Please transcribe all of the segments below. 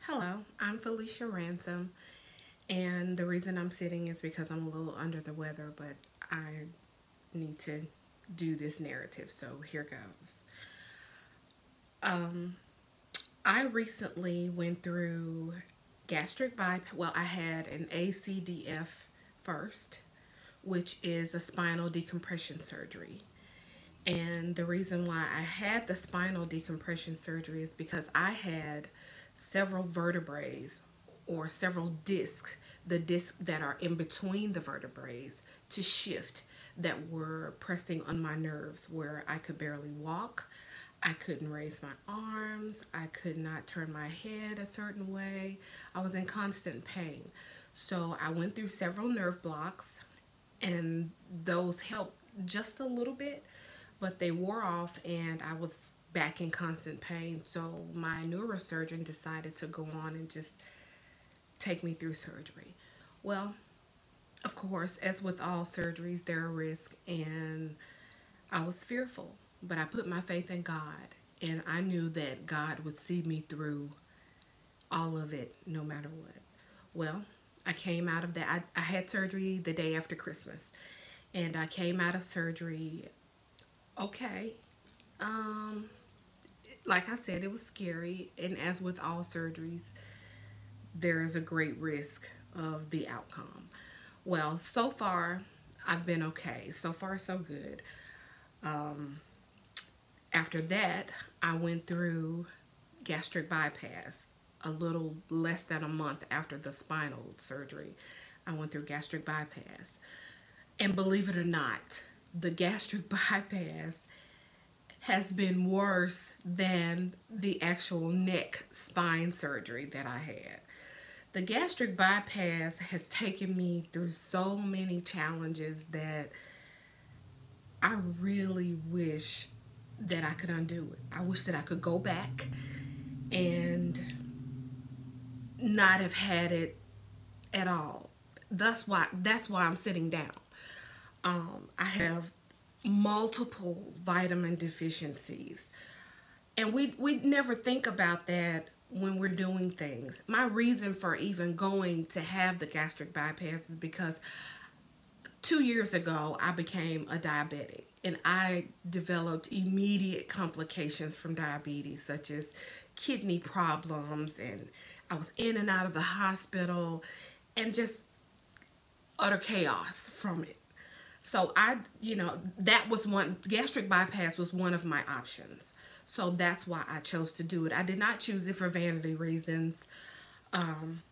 Hello, I'm Felicia Ransom, and the reason I'm sitting is because I'm a little under the weather, but I need to do this narrative, so here goes. Um, I recently went through gastric bypass. Well, I had an ACDF first, which is a spinal decompression surgery. And the reason why I had the spinal decompression surgery is because I had several vertebrae or several discs, the discs that are in between the vertebrae, to shift that were pressing on my nerves where I could barely walk. I couldn't raise my arms. I could not turn my head a certain way. I was in constant pain. So I went through several nerve blocks, and those helped just a little bit, but they wore off and I was back in constant pain. So my neurosurgeon decided to go on and just take me through surgery. Well, of course, as with all surgeries, there are risks, and I was fearful, but I put my faith in God, and I knew that God would see me through all of it no matter what. Well, I came out of that. I had surgery the day after Christmas, and I came out of surgery okay. Um, like I said, it was scary, and as with all surgeries, there is a great risk of the outcome. Well, so far, I've been okay. So far, so good. Um, After that, I went through gastric bypass a little less than a month after the spinal surgery. I went through gastric bypass. And believe it or not, the gastric bypass has been worse than the actual neck spine surgery that I had. The gastric bypass has taken me through so many challenges that I really wish that I could undo it. I wish that I could go back and not have had it at all. That's why I'm sitting down. I have multiple vitamin deficiencies, and we never think about that when we're doing things. My reason for even going to have the gastric bypass is because 2 years ago I became a diabetic, and I developed immediate complications from diabetes, such as kidney problems, and I was in and out of the hospital, and just utter chaos from it. So that was one. Gastric bypass was one of my options. So that's why I chose to do it. I did not choose it for vanity reasons. Um,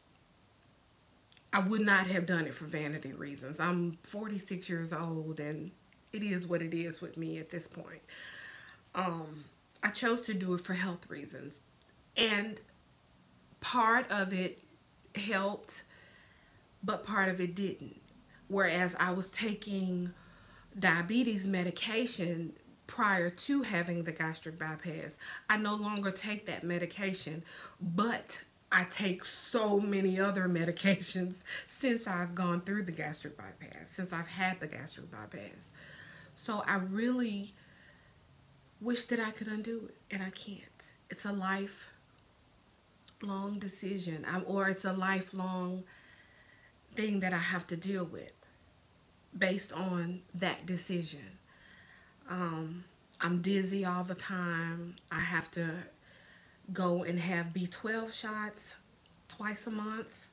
I would not have done it for vanity reasons. I'm 46 years old, and it is what it is with me at this point. I chose to do it for health reasons, and part of it helped, but part of it didn't. Whereas I was taking diabetes medication prior to having the gastric bypass, I no longer take that medication, but I take so many other medications since I've gone through the gastric bypass, since I've had the gastric bypass. So I really wish that I could undo it, and I can't. It's a lifelong decision, or it's a lifelong thing that I have to deal with based on that decision. I'm dizzy all the time. I have to go and have B12 shots twice a month.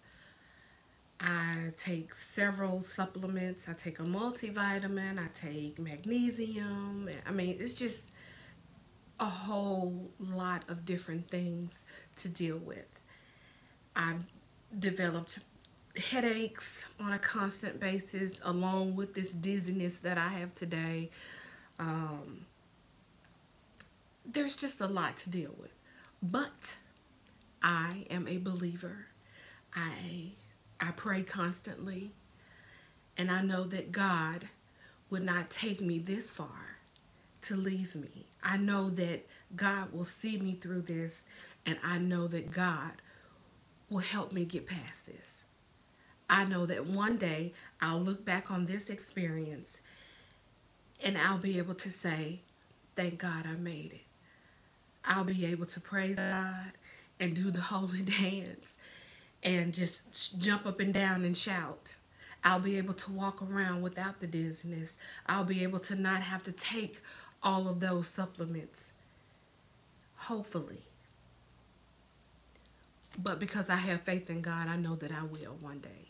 I take several supplements. I take a multivitamin. I take magnesium. I mean, it's just a whole lot of different things to deal with. I've developed headaches on a constant basis, along with this dizziness that I have today. Um, there's just a lot to deal with. But I am a believer. I pray constantly, and I know that God would not take me this far to leave me. I know that God will see me through this, and I know that God will help me get past this. I know that one day I'll look back on this experience and I'll be able to say, thank God I made it. I'll be able to praise God, and do the holy dance and just jump up and down and shout. I'll be able to walk around without the dizziness. I'll be able to not have to take all of those supplements. Hopefully. But because I have faith in God, I know that I will one day.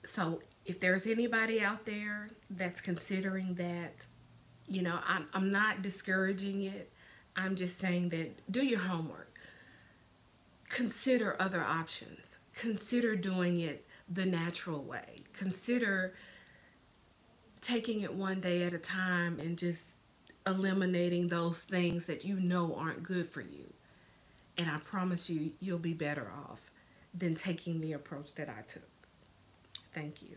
So if there's anybody out there that's considering that, I'm not discouraging it. I'm just saying that do your homework. Consider other options. Consider doing it the natural way. Consider taking it one day at a time and just eliminating those things that you know aren't good for you. And I promise you, you'll be better off than taking the approach that I took. Thank you.